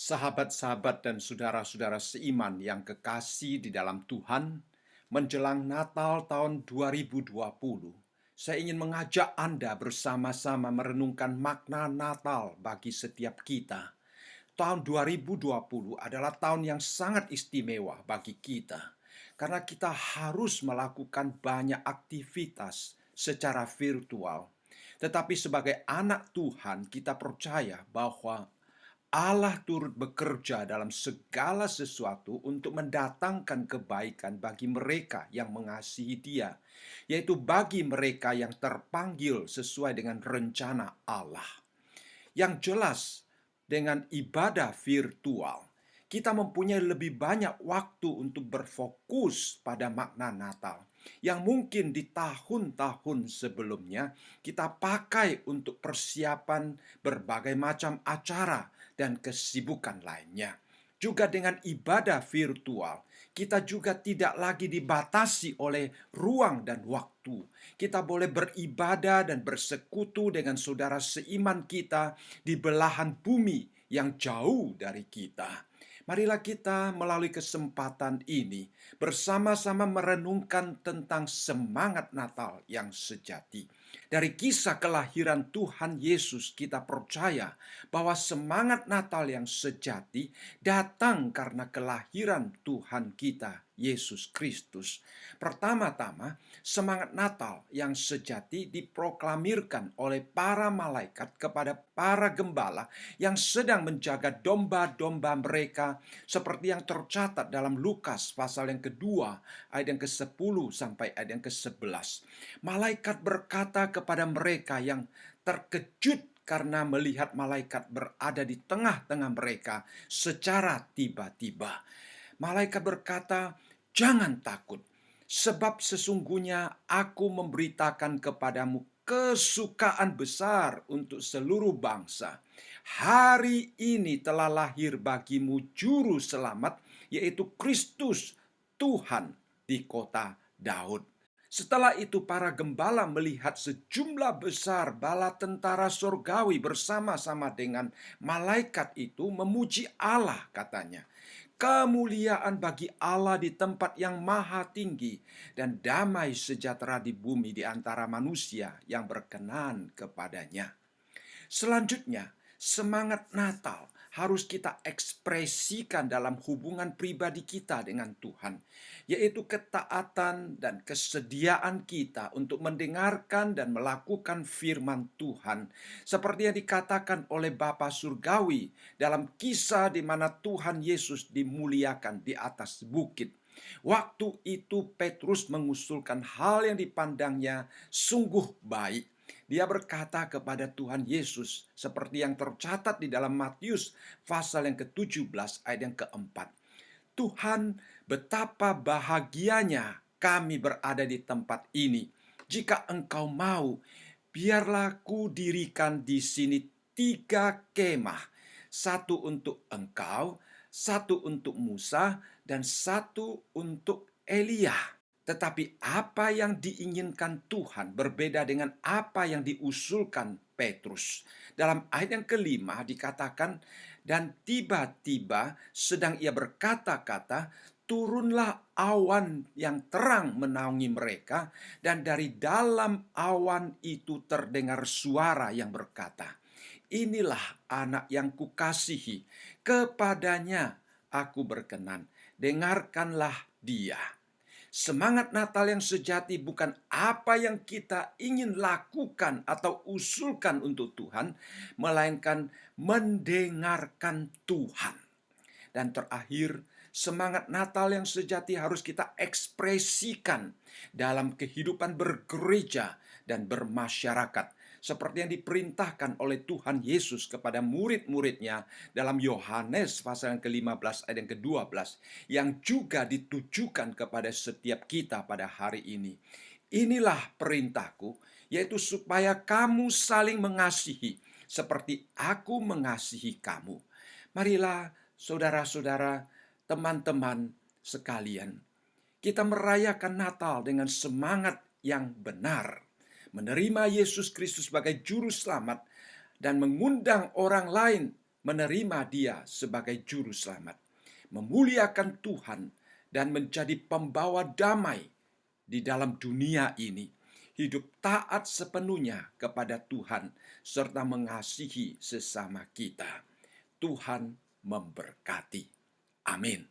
Sahabat-sahabat dan saudara-saudara seiman yang kekasih di dalam Tuhan, menjelang Natal tahun 2020, saya ingin mengajak Anda bersama-sama merenungkan makna Natal bagi setiap kita. Tahun 2020 adalah tahun yang sangat istimewa bagi kita, karena kita harus melakukan banyak aktivitas secara virtual. Tetapi sebagai anak Tuhan, kita percaya bahwa Allah turut bekerja dalam segala sesuatu untuk mendatangkan kebaikan bagi mereka yang mengasihi Dia, yaitu bagi mereka yang terpanggil sesuai dengan rencana Allah. Yang jelas, dengan ibadah virtual, kita mempunyai lebih banyak waktu untuk berfokus pada makna Natal yang mungkin di tahun-tahun sebelumnya kita pakai untuk persiapan berbagai macam acara dan kesibukan lainnya. Juga dengan ibadah virtual, kita juga tidak lagi dibatasi oleh ruang dan waktu. Kita boleh beribadah dan bersekutu dengan saudara seiman kita di belahan bumi yang jauh dari kita. Marilah kita melalui kesempatan ini bersama-sama merenungkan tentang semangat Natal yang sejati. Dari kisah kelahiran Tuhan Yesus kita percaya bahwa semangat Natal yang sejati datang karena kelahiran Tuhan kita Yesus Kristus. Pertama-tama, semangat Natal yang sejati diproklamirkan oleh para malaikat kepada para gembala yang sedang menjaga domba-domba mereka, seperti yang tercatat dalam Lukas pasal yang kedua ayat yang ke-10 sampai ayat yang ke-11. Malaikat berkata kepada mereka yang terkejut karena melihat malaikat berada di tengah-tengah mereka secara tiba-tiba. Malaikat berkata, "Jangan takut, sebab sesungguhnya aku memberitakan kepadamu kesukaan besar untuk seluruh bangsa. Hari ini telah lahir bagimu juru selamat, yaitu Kristus Tuhan di kota Daud." Setelah itu para gembala melihat sejumlah besar bala tentara surgawi bersama-sama dengan malaikat itu memuji Allah, katanya. Kemuliaan bagi Allah di tempat yang maha tinggi dan damai sejahtera di bumi di antara manusia yang berkenan kepadanya. Selanjutnya, semangat Natal harus kita ekspresikan dalam hubungan pribadi kita dengan Tuhan, yaitu ketaatan dan kesediaan kita untuk mendengarkan dan melakukan firman Tuhan, seperti yang dikatakan oleh Bapa Surgawi dalam kisah di mana Tuhan Yesus dimuliakan di atas bukit. Waktu itu Petrus mengusulkan hal yang dipandangnya sungguh baik. Dia berkata kepada Tuhan Yesus seperti yang tercatat di dalam Matius pasal yang ke-17 ayat yang keempat. "Tuhan, betapa bahagianya kami berada di tempat ini. Jika Engkau mau, biarlah ku dirikan di sini 3 kemah. Satu untuk Engkau, satu untuk Musa, dan satu untuk Elia." Tetapi apa yang diinginkan Tuhan berbeda dengan apa yang diusulkan Petrus. Dalam ayat yang kelima dikatakan, "Dan tiba-tiba sedang ia berkata-kata, turunlah awan yang terang menaungi mereka, dan dari dalam awan itu terdengar suara yang berkata, 'Inilah anak yang kukasihi, kepadanya aku berkenan, dengarkanlah dia.'" Semangat Natal yang sejati bukan apa yang kita ingin lakukan atau usulkan untuk Tuhan, melainkan mendengarkan Tuhan. Dan terakhir, semangat Natal yang sejati harus kita ekspresikan dalam kehidupan bergereja dan bermasyarakat, seperti yang diperintahkan oleh Tuhan Yesus kepada murid-muridnya dalam Yohanes pasal yang ke-15 ayat yang ke-12, yang juga ditujukan kepada setiap kita pada hari ini. "Inilah perintahku, yaitu supaya kamu saling mengasihi, seperti aku mengasihi kamu." Marilah saudara-saudara, teman-teman sekalian, kita merayakan Natal dengan semangat yang benar, menerima Yesus Kristus sebagai juru selamat dan mengundang orang lain menerima Dia sebagai juru selamat, memuliakan Tuhan, dan menjadi pembawa damai di dalam dunia ini. Hidup taat sepenuhnya kepada Tuhan, serta mengasihi sesama kita. Tuhan memberkati. Amin.